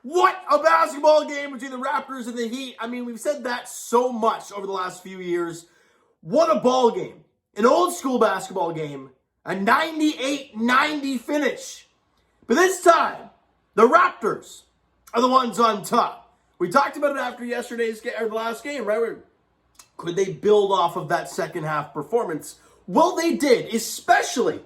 What a basketball game between the Raptors and the Heat. I mean, we've said that so much over the last few years. What a ball game. An old school basketball game. A 98-90 finish. But this time, the Raptors are the ones on top. We talked about it after yesterday's game, or the last game, right? Could they build off of that second half performance? Well, they did, especially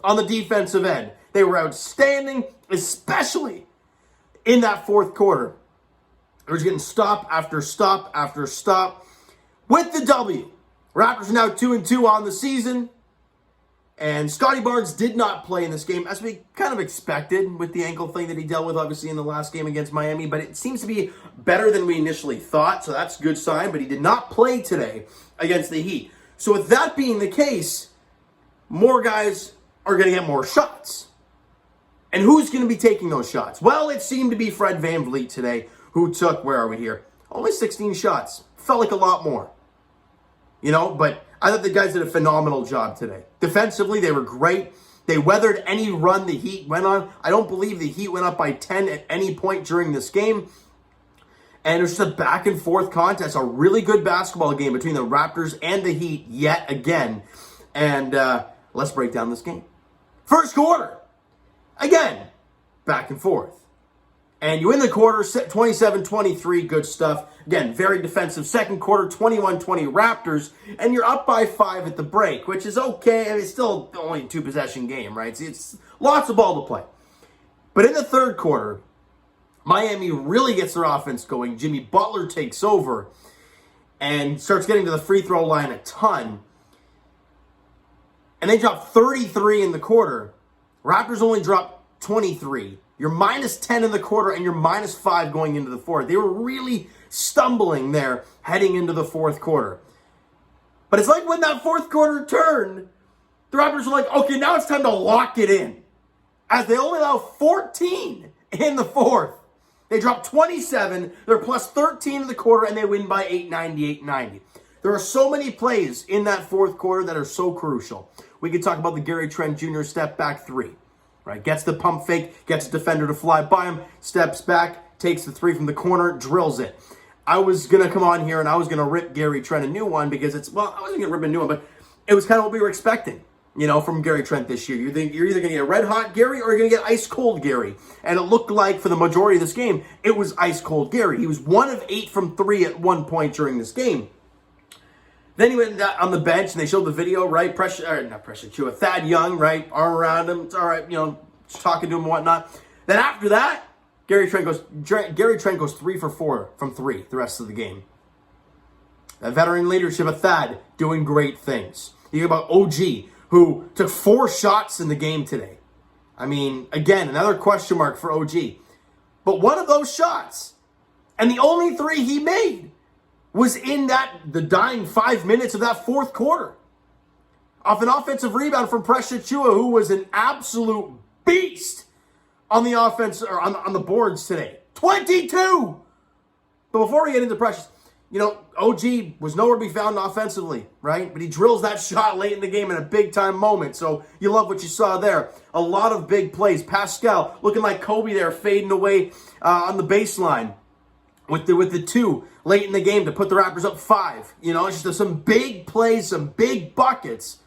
on the defensive end. They were outstanding, especially in that fourth quarter. They were getting stop after stop after stop with the W. Raptors are now 2-2 on the season. And Scotty Barnes did not play in this game, as we kind of expected with the ankle thing that he dealt with, obviously, in the last game against Miami. But it seems to be better than we initially thought, so that's a good sign. But he did not play today against the Heat. So with that being the case, more guys are going to get more shots. And who's going to be taking those shots? Well, it seemed to be Fred VanVleet today, who took, where are we here? Only 16 shots. Felt like a lot more. You know, but I thought the guys did a phenomenal job today. Defensively, they were great. They weathered any run the Heat went on. I don't believe the Heat went up by 10 at any point during this game. And it was just a back and forth contest. A really good basketball game between the Raptors and the Heat yet again. And let's break down this game. First quarter. Again, back and forth. And you win the quarter, 27-23, good stuff. Again, very defensive. Second quarter, 21-20 Raptors. And you're up by 5 at the break, which is okay. I mean, it's still only a 2-possession game, right? It's lots of ball to play. But in the third quarter, Miami really gets their offense going. Jimmy Butler takes over and starts getting to the free throw line a ton. And they drop 33 in the quarter. Raptors only drop 23. You're minus 10 in the quarter, and you're minus 5 going into the fourth. They were really stumbling there heading into the fourth quarter. But it's like when that fourth quarter turned, the Raptors were like, okay, now it's time to lock it in. As they only allow 14 in the fourth. They drop 27, they're plus 13 in the quarter, and they win by 8, 98-90. There are so many plays in that fourth quarter that are so crucial. We could talk about the Gary Trent Jr. step back three. Right, gets the pump fake, gets a defender to fly by him, steps back, takes the three from the corner, drills it. I was going to come on here and I was going to rip Gary Trent a new one because I wasn't going to rip a new one, but it was kind of what we were expecting, you know, from Gary Trent this year. You're either going to get red hot Gary or you're going to get ice cold Gary. And it looked like for the majority of this game, it was ice cold Gary. He was 1 of 8 from 3 at one point during this game. Then he went on the bench, and they showed the video, right? Achiuwa, Thad Young, right? Arm around him. It's all right, you know, just talking to him and whatnot. Then after that, Gary Trent goes 3 for 4 from 3 the rest of the game. The veteran leadership of Thad doing great things. You hear about OG, who took 4 shots in the game today. I mean, again, another question mark for OG. But one of those shots, and the only 3 he made, was in the dying 5 minutes of that fourth quarter. Off an offensive rebound from Pascal Siakam, who was an absolute beast on the offense, or on the boards today. 22! But before we get into Precious, you know, OG was nowhere to be found offensively, right? But he drills that shot late in the game in a big-time moment, so you love what you saw there. A lot of big plays. Pascal looking like Kobe there, fading away on the baseline with the 2 late in the game to put the Raptors up 5. You know, it's just some big plays, some big buckets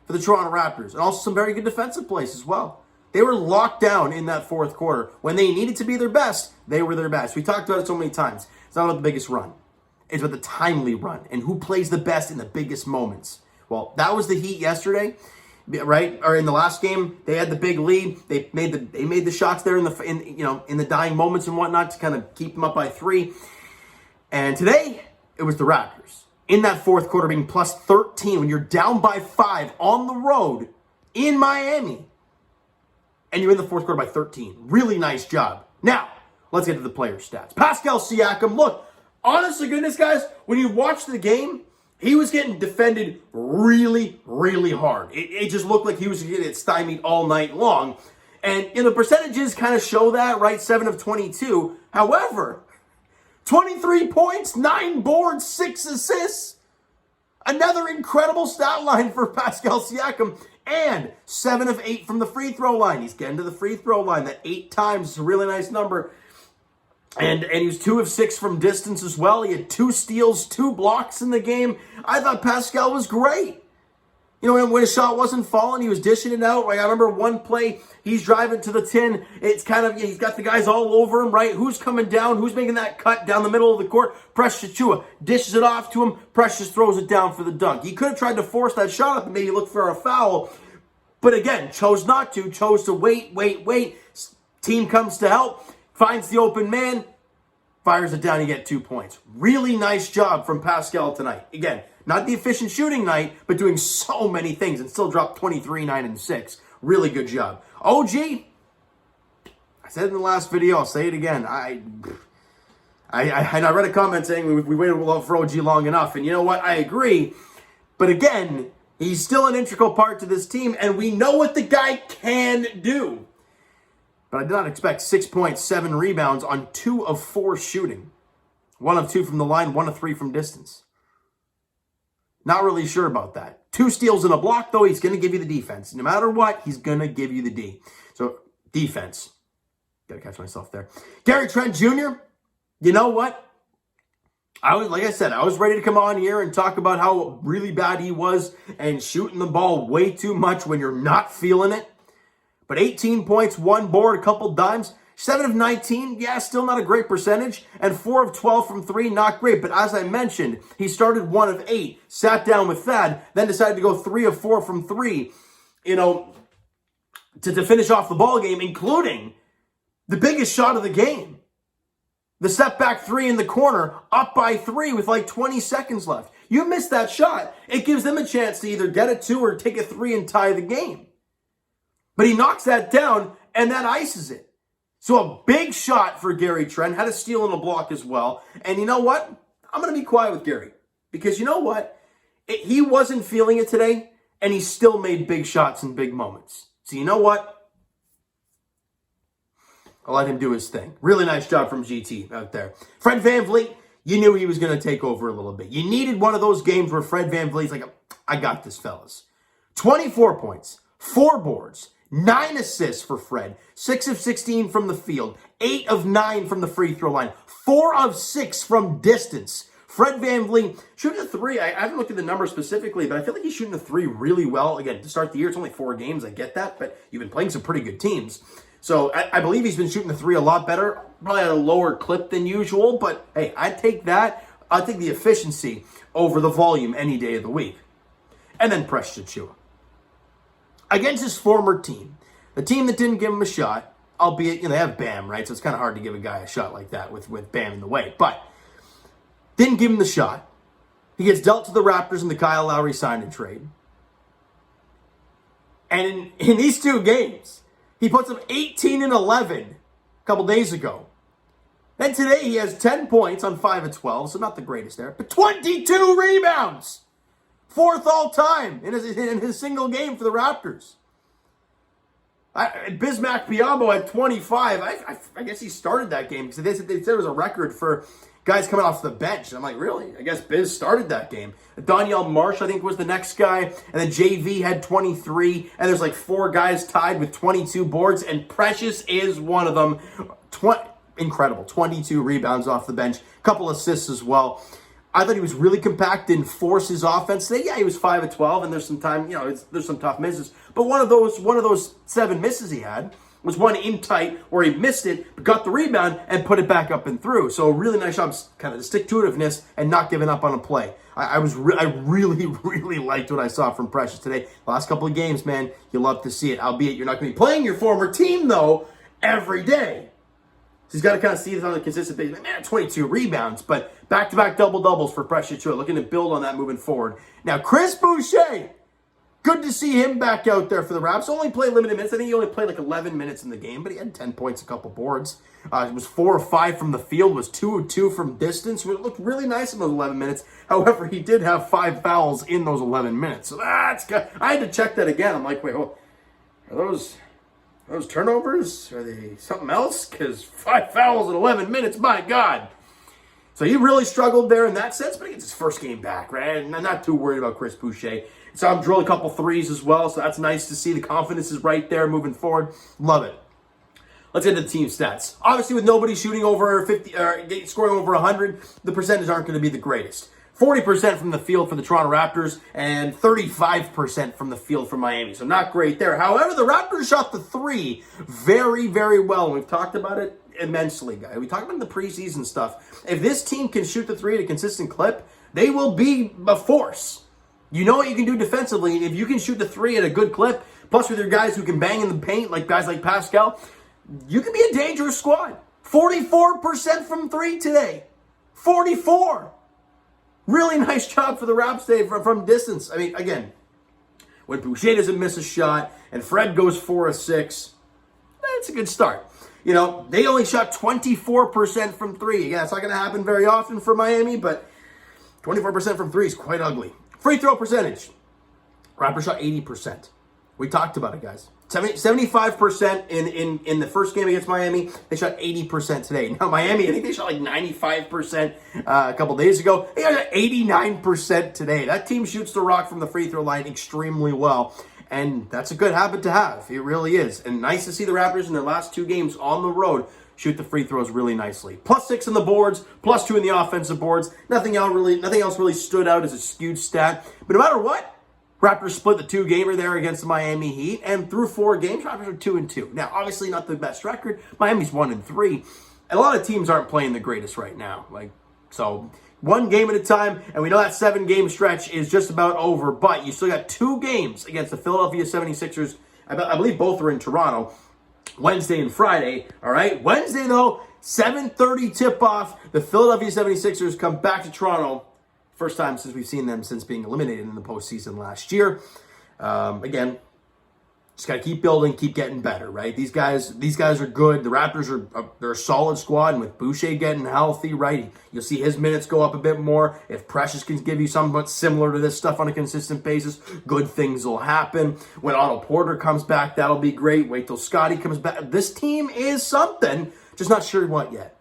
for the Toronto Raptors. And also some very good defensive plays as well. They were locked down in that fourth quarter. When they needed to be their best, they were their best. We talked about it so many times. It's not about the biggest run. It's about the timely run and who plays the best in the biggest moments. Well, that was the Heat yesterday, right? Or in the last game, they had the big lead. They made the shots there in the dying moments and whatnot to kind of keep them up by 3. And today, it was the Raptors. In that fourth quarter, being plus 13, when you're down by 5 on the road in Miami, and you're in the fourth quarter by 13. Really nice job. Now, let's get to the player stats. Pascal Siakam, look, honest to goodness, guys, when you watch the game, he was getting defended really, really hard. It just looked like he was getting stymied all night long. And the percentages kind of show that, right? 7 of 22. However, 23 points, 9 boards, 6 assists. Another incredible stat line for Pascal Siakam. And 7 of 8 from the free throw line. He's getting to the free throw line. That 8 times is a really nice number. And he was 2 of 6 from distance as well. He had 2 steals, 2 blocks in the game. I thought Pascal was great. You know, when a shot wasn't falling, he was dishing it out. Like, I remember one play, he's driving to the tin. It's kind of, he's got the guys all over him, right? Who's coming down? Who's making that cut down the middle of the court? Precious Achiuwa dishes it off to him. Precious throws it down for the dunk. He could have tried to force that shot up and maybe look for a foul. But again, chose not to. Chose to wait. Team comes to help. Finds the open man. Fires it down. You get 2 points. Really nice job from Pascal tonight. Again, not the efficient shooting night, but doing so many things and still dropped 23, 9, and 6. Really good job. OG, I said it in the last video, I'll say it again. I read a comment saying we waited for OG long enough, and you know what? I agree. But again, he's still an integral part to this team, and we know what the guy can do. But I did not expect 6.7 rebounds on 2 of 4 shooting. 1 of 2 from the line, 1 of 3 from distance. Not really sure about that. 2 steals and a block, though. He's going to give you the defense. No matter what, he's going to give you the D. So, defense. Got to catch myself there. Gary Trent Jr., you know what? Like I said, I was ready to come on here and talk about how really bad he was and shooting the ball way too much when you're not feeling it. But 18 points, 1 board, a couple dimes. 7 of 19, yeah, still not a great percentage. And 4 of 12 from 3, not great. But as I mentioned, he started 1 of 8, sat down with Thad, then decided to go 3 of 4 from 3, to finish off the ball game, including the biggest shot of the game. The step back 3 in the corner, up by 3 with like 20 seconds left. You miss that shot, it gives them a chance to either get a 2 or take a 3 and tie the game. But he knocks that down, and that ices it. So a big shot for Gary Trent. Had a steal and a block as well. And you know what? I'm going to be quiet with Gary. Because you know what? He wasn't feeling it today, and he still made big shots in big moments. So you know what? I'll let him do his thing. Really nice job from GT out there. Fred VanVleet, you knew he was going to take over a little bit. You needed one of those games where Fred VanVleet's like, I got this, fellas. 24 points, 4 boards, 9 assists for Fred. 6 of 16 from the field. 8 of 9 from the free throw line. 4 of 6 from distance. Fred VanVleet shooting a 3. I haven't looked at the numbers specifically, but I feel like he's shooting a 3 really well. Again, to start the year, it's only 4 games. I get that, but you've been playing some pretty good teams. So I believe he's been shooting the 3 a lot better. Probably at a lower clip than usual, but hey, I'd take that. I'd take the efficiency over the volume any day of the week. And then Precious Achiuwa. Against his former team, the team that didn't give him a shot, albeit, they have Bam, right? So it's kind of hard to give a guy a shot like that with Bam in the way. But didn't give him the shot. He gets dealt to the Raptors in the Kyle Lowry sign and trade. And in these 2 games, he puts up 18 and 11 a couple days ago. Then today he has 10 points on 5 of 12, so not the greatest there, but 22 rebounds. 4th all time in his single game for the Raptors. Bismack Biyombo had 25. I guess he started that game because they said it was a record for guys coming off the bench. And I'm like, really? I guess Biz started that game. Danielle Marsh, I think, was the next guy. And then JV had 23. And there's like 4 guys tied with 22 boards. And Precious is one of them. Incredible. 22 rebounds off the bench. Couple assists as well. I thought he was really compact and forced his offense today. Yeah, he was 5 of 12, and there's some time, there's some tough misses. But one of those 7 misses he had was one in tight where he missed it, got the rebound, and put it back up and through. So a really nice job, kind of the stick-to-itiveness and not giving up on a play. I really, really liked what I saw from Precious today. Last couple of games, man, you love to see it. Albeit you're not going to be playing your former team, though, every day. So he's got to kind of see this on a consistent basis. Man, 22 rebounds, but back-to-back double-doubles for Precious Achiuwa. Looking to build on that moving forward. Now, Chris Boucher, good to see him back out there for the Raps. Only played limited minutes. I think he only played like 11 minutes in the game, but he had 10 points, a couple boards. It was 4 of 5 from the field, was 2 of 2 from distance. It looked really nice in those 11 minutes. However, he did have 5 fouls in those 11 minutes. So that's good. I had to check that again. I'm like, wait, are those turnovers? Are they something else? Because 5 fouls in 11 minutes, my God. So he really struggled there in that sense, but it's his first game back, right? And I'm not too worried about Chris Boucher. So I'm drilling a couple threes as well, so that's nice to see. The confidence is right there moving forward. Love it. Let's get to the team stats. Obviously, with nobody shooting over 50 or scoring over 100, the percentages aren't going to be the greatest. 40% from the field for the Toronto Raptors and 35% from the field for Miami. So not great there. However, the Raptors shot the three very, very well. And we've talked about it immensely, guys. We talked about the preseason stuff. If this team can shoot the three at a consistent clip, they will be a force. You know what you can do defensively. If you can shoot the three at a good clip, plus with your guys who can bang in the paint, like guys like Pascal, you can be a dangerous squad. 44% from three today. 44. Really nice job for the Raps today from distance. I mean, again, when Boucher doesn't miss a shot and Fred goes 4 of 6, that's a good start. You know, they only shot 24% from three. Again, it's not going to happen very often for Miami, but 24% from three is quite ugly. Free throw percentage. Raptors shot 80%. We talked about it, guys. 75% in the first game against Miami. They shot 80% today. Now, Miami, I think they shot like 95% a couple days ago. They got 89% today. That team shoots the rock from the free throw line extremely well. And that's a good habit to have. It really is. And nice to see the Raptors in their last two games on the road shoot the free throws really nicely. +6 in the boards, +2 in the offensive boards. Nothing else really stood out as a skewed stat. But no matter what, Raptors split the 2-gamer there against the Miami Heat, and through 4 games, Raptors are 2-2. Now, obviously not the best record. Miami's 1-3. And a lot of teams aren't playing the greatest right now. So 1 game at a time, and we know that 7-game stretch is just about over, but you still got 2 games against the Philadelphia 76ers. I believe both are in Toronto, Wednesday and Friday. All right, Wednesday, though, 7:30 tip-off. The Philadelphia 76ers come back to Toronto. First time since we've seen them since being eliminated in the postseason last year. Again, just got to keep building, keep getting better, right? These guys are good. The Raptors they're a solid squad, and with Boucher getting healthy, right, you'll see his minutes go up a bit more. If Precious can give you somewhat similar to this stuff on a consistent basis, good things will happen. When Otto Porter comes back, that'll be great. Wait till Scotty comes back. This team is something, just not sure what yet.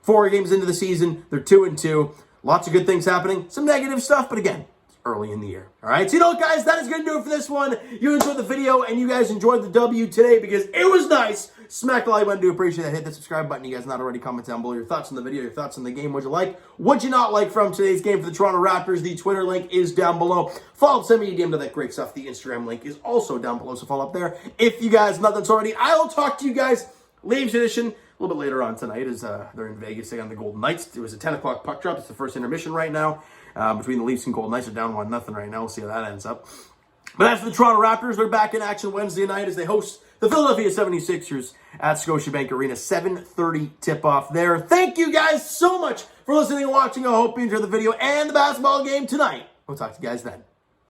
4 games into the season, they're 2-2. Lots of good things happening. Some negative stuff, but again, it's early in the year. All right, so you know what, guys? That is going to do it for this one. You enjoyed the video, and you guys enjoyed the W today because it was nice. Smack the like button. Do appreciate that. Hit the subscribe button. You guys not already comment down below your thoughts on the video, your thoughts on the game. What'd you like? What'd you not like from today's game for the Toronto Raptors? The Twitter link is down below. Follow up, send me a DM to that great stuff. The Instagram link is also down below, so follow up there. If you guys not that's already, I will talk to you guys Leaves edition a little bit later on tonight as they're in Vegas taking on the Golden Knights. It was a 10 o'clock puck drop. It's the first intermission right now between the Leafs and Golden Knights. They're down 1-0 right now. We'll see how that ends up. But as for the Toronto Raptors, they're back in action Wednesday night as they host the Philadelphia 76ers at Scotiabank Arena. 7:30 tip-off there. Thank you guys so much for listening and watching. I hope you enjoyed the video and the basketball game tonight. We'll talk to you guys then.